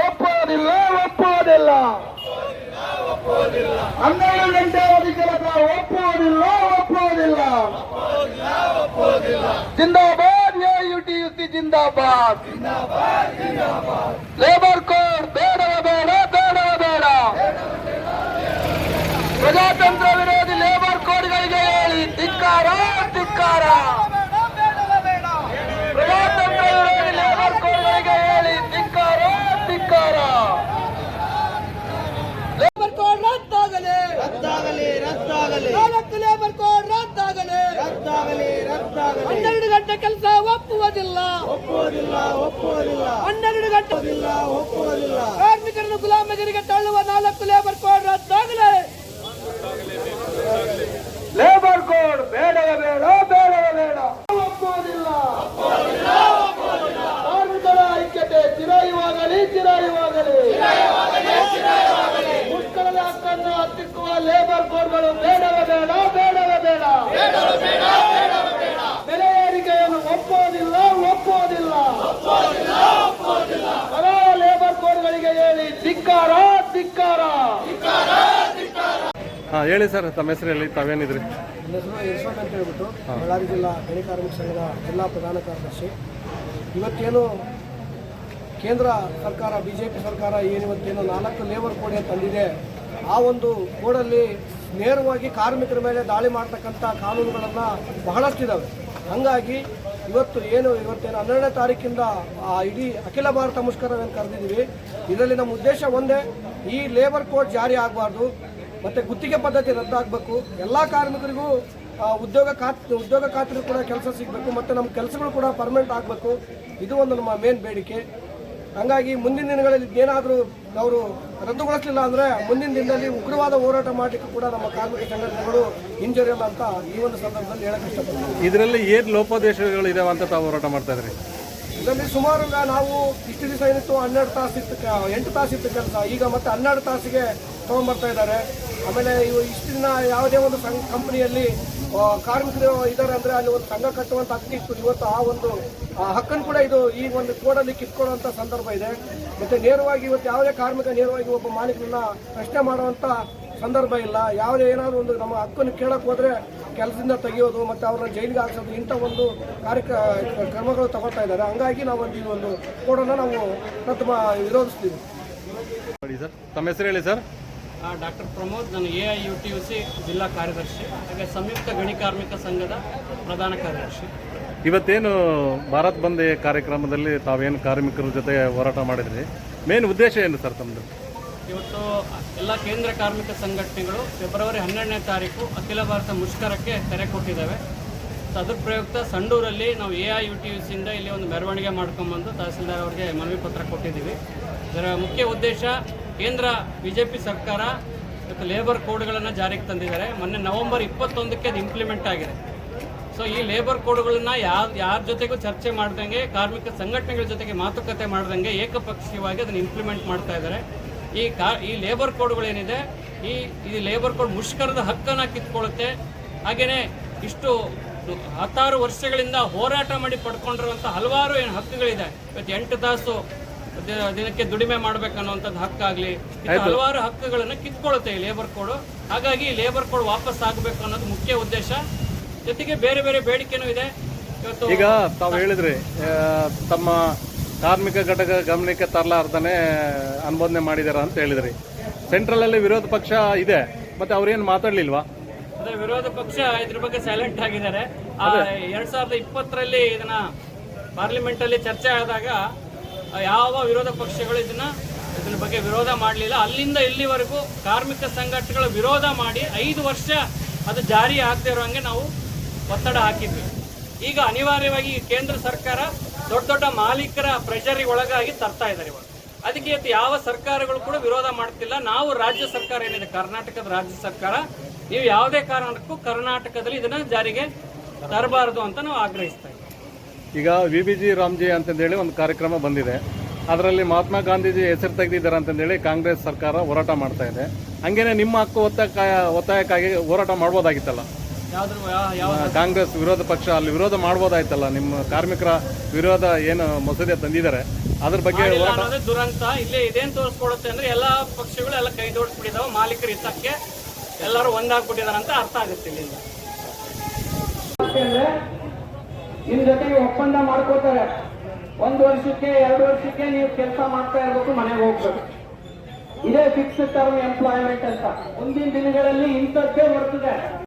ಒಪ್ಪೋದಿಲ್ಲ ಒಪ್ಪೋದಿಲ್ಲ 12 ಗಂಟೆ ಅವಧಿ ಕೆಲಸ ಒಪ್ಪುವುದಿಲ್ಲ ಒಪ್ಪುವುದಿಲ್ಲ ಜಿಂದಾಬಾದ್ ಎಐಯುಟಿಯುಸಿ ಜಿಂದಾಬಾದ್ ಲೇಬರ್ ಕೋಡ್ ಬೇಡವ ಬೇಡ ಬೇಡವ ಬೇಡ ಪ್ರಜಾತಂತ್ರ ವಿರೋಧಿ ಲೇಬರ್ ಕೋಡ್ಗಳಿಗೆ ಹೇಳಿ ಧಿಕ್ಕಾರ ಧಿಕ್ಕಾರ ಪ್ರಜಾತಂತ್ರ ವಿರೋಧಿ ಲೇಬರ್ ಕೋಡ್ಗಳಿಗೆ ಹೇಳಿ ಧಿಕ್ಕಾರ ಧಿಕ್ಕಾರ ಲೇಬರ್ ಕೋಡ್ ರದ್ದಾಗಲಿ ರದ್ದಾಗಲಿ ರದ್ದಾಗಲಿ ನಾಲ್ಕು ಲೇಬರ್ ಕೋಡ್ ರದ್ದಾಗಲಿ ರದ್ದಾಗಲಿ ರದ್ದಾಗಲಿ 12 ಗಂಟೆ ಕೆಲಸ ಒಪ್ಪುವುದಿಲ್ಲ ಒಪ್ಪುವುದಿಲ್ಲ ಒಪ್ಪುವುದಿಲ್ಲ 12 ಗಂಟೆ ಒಪ್ಪುವುದಿಲ್ಲ ಕಾರ್ಮಿಕರನ್ನು ಗುಲಾಮಗಿರಿಗೆ ತಳ್ಳುವ 4 ಲೇಬರ್ ಕೋಡ್ ರದ್ದಾಗಲಿ ಲೇಬರ್ ಕೋಡ್ ಬೇಡವೇ ಬೇಡ ಬೇಡವೇ ಬೇಡ ಒಪ್ಪುವುದಿಲ್ಲ ಕಾರ್ಮಿಕರ ಐಕ್ಯತೆ ಚಿರಾಯುವಾಗಲಿ ಚಿರಾಯುವಾಗಲಿ ಮುಷ್ಕರದ ಹಕ್ಕನ್ನು ಹತ್ತಿಕ್ಕುವ ಲೇಬರ್ ಕೋಡ್ಗಳು ಬೇಡವೇ ಬೇಡ ಬೇಡವೇ ಬೇಡ ಬೆಲೆ ಏರಿಕೆಯನ್ನು ಒಪ್ಪುವುದಿಲ್ಲ ಒಪ್ಪುವುದಿಲ್ಲ ಹೊರ ಲೇಬರ್ ಕೋಡ್ಗಳಿಗೆ ಹೇಳಿ ಧಿಕ್ಕಾರ ಧಿಕ್ಕಾರ ಹೇಳಿ ಸರ್, ತಮ್ಮ ಹೆಸರು ಹೇಳಿ, ತಾವೇನಿದ್ರಿ? ನನ್ನ ಹೆಸರು ಯಶವಂತ್ ಅಂತ ಹೇಳ್ಬಿಟ್ಟು ಬಳ್ಳಾರಿ ಜಿಲ್ಲಾ ಗಣಿ ಕಾರ್ಮಿಕ ಸಂಘದ ಜಿಲ್ಲಾ ಪ್ರಧಾನ ಕಾರ್ಯದರ್ಶಿ. ಇವತ್ತೇನು ಕೇಂದ್ರ ಸರ್ಕಾರ ಬಿಜೆಪಿ ಸರ್ಕಾರ ಏನಿವತ್ತೇನು 4 ಲೇಬರ್ ಕೋಡ್ ತಂದಿದೆ, ಆ ಒಂದು ಕೋಡಲ್ಲಿ ನೇರವಾಗಿ ಕಾರ್ಮಿಕರ ಮೇಲೆ ದಾಳಿ ಮಾಡ್ತಕ್ಕಂಥ ಕಾನೂನುಗಳನ್ನು ಬಹಳಷ್ಟಿದ್ದಾವೆ. ಹಾಗಾಗಿ ಇವತ್ತೇನು 12ನೇ ತಾರೀಕಿಂದ ಇಡೀ ಅಖಿಲ ಭಾರತ ಮುಷ್ಕರವನ್ನು ಕರೆದಿದ್ದೀವಿ. ಇದರಲ್ಲಿ ನಮ್ಮ ಉದ್ದೇಶ ಒಂದೇ, ಈ ಲೇಬರ್ ಕೋಡ್ ಜಾರಿ ಆಗಬಾರ್ದು, ಮತ್ತು ಗುತ್ತಿಗೆ ಪದ್ಧತಿ ರದ್ದಾಗಬೇಕು, ಎಲ್ಲ ಕಾರ್ಮಿಕರಿಗೂ ಉದ್ಯೋಗ ಖಾತ್ರಿ ಕೂಡ ಕೆಲಸ ಸಿಗಬೇಕು, ಮತ್ತು ನಮ್ಮ ಕೆಲಸಗಳು ಕೂಡ ಪರ್ಮನೆಂಟ್ ಆಗಬೇಕು. ಇದು ಒಂದು ನಮ್ಮ ಮೇನ್ ಬೇಡಿಕೆ. ಹಾಗಾಗಿ ಮುಂದಿನ ದಿನಗಳಲ್ಲಿ ಏನಾದರೂ ಅವರು ರದ್ದುಗೊಳಿಸಲಿಲ್ಲ ಅಂದರೆ ಮುಂದಿನ ದಿನದಲ್ಲಿ ಉಗ್ರವಾದ ಹೋರಾಟ ಮಾಡಲಿಕ್ಕೆ ಕೂಡ ನಮ್ಮ ಕಾರ್ಮಿಕ ಸಂಘಟನೆಗಳು ಹಿಂಜರಿಯಲ್ಲ ಅಂತ ಈ ಒಂದು ಸಂದರ್ಭದಲ್ಲಿ ಹೇಳಕ್ಕೆ ಇಷ್ಟಪಡ್ತೀವಿ. ಇದರಲ್ಲಿ ಏನು ಲೋಪದೇಶಗಳು ಇದಾವೆ ಅಂತ ತಾವು ಹೋರಾಟ ಮಾಡ್ತಾ ಇದ್ರಿ? ಇದರಲ್ಲಿ ಸುಮಾರು ನಾವು ಇಷ್ಟು ದಿವಸ ಏನಿತ್ತು 12 ತಾಸು ಇತ್ತು, 8 ತಾಸು ಇತ್ತು ಕೆಲಸ, ಈಗ ಮತ್ತೆ 12 ತಾಸಿಗೆ ತೊಗೊಂಡ್ಬರ್ತಾ ಇದ್ದಾರೆ. ಆಮೇಲೆ ಇಷ್ಟು ದಿನ ಯಾವುದೇ ಒಂದು ಕಂಪನಿಯಲ್ಲಿ ಕಾರ್ಮಿಕರು ಇದ್ದಾರೆ ಅಂದರೆ ಅಲ್ಲಿ ಒಂದು ಸಂಘ ಕಟ್ಟುವಂಥ ಹಕ್ಕಿತ್ತು. ಇವತ್ತು ಆ ಒಂದು ಹಕ್ಕನ್ನು ಕೂಡ ಈ ಒಂದು ಕೋಡಲ್ಲಿ ಕಿತ್ಕೊಳ್ಳುವಂಥ ಸಂದರ್ಭ ಇದೆ. ಮತ್ತು ನೇರವಾಗಿ ಇವತ್ತು ಯಾವುದೇ ಕಾರ್ಮಿಕ ನೇರವಾಗಿ ಒಬ್ಬ ಮಾಲೀಕರನ್ನ ಪ್ರಶ್ನೆ ಮಾಡುವಂಥ ಸಂದರ್ಭ ಇಲ್ಲ. ಯಾವುದೇ ಏನಾದರೂ ಒಂದು ನಮ್ಮ ಹಕ್ಕನ್ನು ಕೇಳಕ್ಕೆ ಹೋದರೆ ಕೆಲಸದಿಂದ ತೆಗೆಯೋದು ಮತ್ತು ಅವ್ರನ್ನ ಜೈಲಿಗೆ ಹಾಕ್ಸೋದು, ಇಂಥ ಒಂದು ಕ್ರಮಗಳು ತಗೊಳ್ತಾ ಇದ್ದಾರೆ. ಹಂಗಾಗಿ ನಾವು ಈ ಒಂದು ಕೋಡನ್ನು ನಾವು ವಿರೋಧಿಸ್ತೀವಿ. ಸರ್, ತಮ್ಮ ಹೆಸರು ಹೇಳಿ ಸರ್. ಡಾಕ್ಟರ್ ಪ್ರಮೋದ್, ನಾನು ಎಐಯುಟಿಯುಸಿ ಜಿಲ್ಲಾ ಕಾರ್ಯದರ್ಶಿ, ಹಾಗೆ ಸಂಯುಕ್ತ ಗಣಿ ಕಾರ್ಮಿಕ ಸಂಘದ ಪ್ರಧಾನ ಕಾರ್ಯದರ್ಶಿ. ಇವತ್ತೇನು ಭಾರತ್ ಬಂದ್ ಕಾರ್ಯಕ್ರಮದಲ್ಲಿ ತಾವೇನು ಕಾರ್ಮಿಕರ ಜೊತೆ ಹೋರಾಟ ಮಾಡಿದ್ರಿ, ಮೇನ್ ಉದ್ದೇಶ ಏನು ಸರ್ ತಮ್ಮದು? ಇವತ್ತು ಎಲ್ಲ ಕೇಂದ್ರ ಕಾರ್ಮಿಕ ಸಂಘಟನೆಗಳು ಫೆಬ್ರವರಿ 12ನೇ ತಾರೀಕು ಅಖಿಲ ಭಾರತ ಮುಷ್ಕರಕ್ಕೆ ಕರೆ ಕೊಟ್ಟಿದ್ದಾವೆ. ಅದ್ರ ಪ್ರಯುಕ್ತ ಸಂಡೂರಲ್ಲಿ ನಾವು ಎಐಯುಟಿಯುಸಿಯಿಂದ ಇಲ್ಲಿ ಒಂದು ಮೆರವಣಿಗೆ ಮಾಡ್ಕೊಂಬಂದು ತಹಸೀಲ್ದಾರ್ ಅವರಿಗೆ ಮನವಿ ಪತ್ರ ಕೊಟ್ಟಿದ್ದೀವಿ. ಇದರ ಮುಖ್ಯ ಉದ್ದೇಶ, ಕೇಂದ್ರ ಬಿಜೆಪಿ ಸರ್ಕಾರ ಇವತ್ತು ಲೇಬರ್ ಕೋಡ್ಗಳನ್ನು ಜಾರಿಗೆ ತಂದಿದ್ದಾರೆ. ಮೊನ್ನೆ ನವೆಂಬರ್ 21ಕ್ಕೆ ಅದು ಇಂಪ್ಲಿಮೆಂಟ್ ಆಗಿದೆ. ಸೊ ಈ ಲೇಬರ್ ಕೋಡ್ಗಳನ್ನ ಯಾರ ಜೊತೆಗೂ ಚರ್ಚೆ ಮಾಡ್ದಂಗೆ, ಕಾರ್ಮಿಕ ಸಂಘಟನೆಗಳ ಜೊತೆಗೆ ಮಾತುಕತೆ ಮಾಡ್ದಂಗೆ ಏಕಪಕ್ಷೀಯವಾಗಿ ಅದನ್ನು ಇಂಪ್ಲಿಮೆಂಟ್ ಮಾಡ್ತಾ ಇದ್ದಾರೆ. ಈ ಲೇಬರ್ ಕೋಡ್ಗಳೇನಿದೆ, ಈ ಲೇಬರ್ ಕೋಡ್ ಮುಷ್ಕರದ ಹಕ್ಕನ್ನು ಕಿತ್ಕೊಳ್ಳುತ್ತೆ. ಹಾಗೆಯೇ ಇಷ್ಟು 16 ವರ್ಷಗಳಿಂದ ಹೋರಾಟ ಮಾಡಿ ಪಡ್ಕೊಂಡಿರುವಂಥ ಹಲವಾರು ಹಕ್ಕುಗಳಿದೆ. ಇವತ್ತು 8 ತಾಸು ದಿನಕ್ಕೆ ದುಡಿಮೆ ಮಾಡಬೇಕನ್ನುವಂಥದ್ದು ಹಕ್ಕಾಗಲಿ, ಹಲವಾರು ಹಕ್ಕುಗಳನ್ನು ಕಿತ್ಕೊಳ್ಳುತ್ತೆ ಈ ಲೇಬರ್ ಕೋಡ್. ಹಾಗಾಗಿ ಲೇಬರ್ ಕೋಡ್ ವಾಪಸ್ ಆಗಬೇಕು ಅನ್ನೋದು ಮುಖ್ಯ ಉದ್ದೇಶ. ಜೊತೆಗೆ ಬೇರೆ ಬೇರೆ ಬೇಡಿಕೆನೂ ಇದೆ. ಇವತ್ತು ಈಗ ತಾವು ಹೇಳಿದ್ರಿ, ತಮ್ಮ ಕಾರ್ಮಿಕ ಘಟಕ ಗಮನಕ್ಕೆ ತರಲಾರ್ದನೆ ಅನುಮೋದನೆ ಮಾಡಿದಾರ ಅಂತ ಹೇಳಿದ್ರಿ. ಸೆಂಟ್ರಲ್ ವಿರೋಧ ಪಕ್ಷ ಇದೆ, ಮತ್ತೆ ಅವ್ರೇನು ಮಾತಾಡ್ಲಿಲ್ವಾ? ಅದೇ ವಿರೋಧ ಪಕ್ಷ ಇದ್ರ ಬಗ್ಗೆ ಸೈಲೆಂಟ್ ಆಗಿದ್ದಾರೆ. 2020ರಲ್ಲಿ ಇದನ್ನ ಪಾರ್ಲಿಮೆಂಟ್ ಅಲ್ಲಿ ಚರ್ಚೆ ಆದಾಗ ಯಾವ ವಿರೋಧ ಪಕ್ಷಗಳು ಇದನ್ನ ಬಗ್ಗೆ ವಿರೋಧ ಮಾಡಲಿಲ್ಲ. ಅಲ್ಲಿಂದ ಇಲ್ಲಿವರೆಗೂ ಕಾರ್ಮಿಕ ಸಂಘಟನೆಗಳು ವಿರೋಧ ಮಾಡಿ 5 ವರ್ಷ ಅದು ಜಾರಿ ಆಗದೆ ಇರೋಂಗೆ ನಾವು ಒತ್ತಡ ಹಾಕಿದ್ವಿ. ಈಗ ಅನಿವಾರ್ಯವಾಗಿ ಕೇಂದ್ರ ಸರ್ಕಾರ ದೊಡ್ಡ ದೊಡ್ಡ ಮಾಲೀಕರ ಪ್ರೆಷರಿಗೆ ಒಳಗಾಗಿ ತರ್ತಾ ಇದ್ದಾರೆ ಇವಾಗ. ಅದಕ್ಕೆ ಇವತ್ತು ಯಾವ ಸರ್ಕಾರಗಳು ಕೂಡ ವಿರೋಧ ಮಾಡ್ತಿಲ್ಲ. ನಾವು ರಾಜ್ಯ ಸರ್ಕಾರ ಏನಿದೆ, ಕರ್ನಾಟಕದ ರಾಜ್ಯ ಸರ್ಕಾರ, ನೀವು ಯಾವುದೇ ಕಾರಣಕ್ಕೂ ಕರ್ನಾಟಕದಲ್ಲಿ ಇದನ್ನ ಜಾರಿಗೆ ತರಬಾರದು ಅಂತ ನಾವು ಆಗ್ರಹಿಸ್ತಾ ಇದ್ದೀವಿ. ಈಗ ವಿಬಿಜಿ ರಾಮ್ಜಿ ಅಂತಂದೇಳಿ ಒಂದು ಕಾರ್ಯಕ್ರಮ ಬಂದಿದೆ, ಅದರಲ್ಲಿ ಮಹಾತ್ಮ ಗಾಂಧೀಜಿ ಹೆಸರು ತೆಗೆದಿದ್ದಾರೆ ಅಂತಂದೇಳಿ ಕಾಂಗ್ರೆಸ್ ಸರ್ಕಾರ ಹೋರಾಟ ಮಾಡ್ತಾ ಇದೆ. ಹಂಗೇನೆ ನಿಮ್ಮ ಹಕ್ಕು ಒತ್ತಾಯಕ್ಕಾಗಿ ಹೋರಾಟ ಮಾಡ್ಬೋದಾಗಿತ್ತಲ್ಲ? ಕಾಂಗ್ರೆಸ್ ವಿರೋಧ ಪಕ್ಷ ಅಲ್ಲಿ ವಿರೋಧ ಮಾಡ್ಬೋದಾಯ್ತಲ್ಲ? ನಿಮ್ಮ ಕಾರ್ಮಿಕರ ವಿರೋಧ ಏನು ಮಸೂದೆ ತಂದಿದ್ದಾರೆ ಅದ್ರ ಬಗ್ಗೆ ಮಾಡಿಲ್ಲ ಹೋರಾಟ ಅನ್ನೋದೇ ದುರಂತ. ಇಲ್ಲೇ ಇದೇನ್ ತೋರಿಸ್ಕೊಡುತ್ತೆ ಅಂದ್ರೆ ಎಲ್ಲಾ ಪಕ್ಷಗಳು ಎಲ್ಲ ಕೈ ಜೋಡಿಸ್ಬಿಟ್ಟಿದಾವೆ, ಮಾಲೀಕರ ಹಿತಕ್ಕೆ ಎಲ್ಲರೂ ಒಂದಾಗ್ಬಿಟ್ಟಿದಾರೆ ಅಂತ ಅರ್ಥ ಆಗುತ್ತೆ ಇಲ್ಲಿಂದ. ನಿಮ್ ಜೊತೆಗೆ ಒಪ್ಪಂದ ಮಾಡ್ಕೋತಾರೆ, 1 ವರ್ಷಕ್ಕೆ 2 ವರ್ಷಕ್ಕೆ ನೀವು ಕೆಲಸ ಮಾಡ್ತಾ ಇರ್ಬೇಕು, ಮನೆಗೆ ಹೋಗ್ಬೇಕು. ಇದೇ ಫಿಕ್ಸ್ಡ್ ಟರ್ಮ್ ಎಂಪ್ಲಾಯ್ಮೆಂಟ್ ಅಂತ. ಮುಂದಿನ ದಿನಗಳಲ್ಲಿ ಇಂಥದ್ದೇ ಬರ್ತದೆ.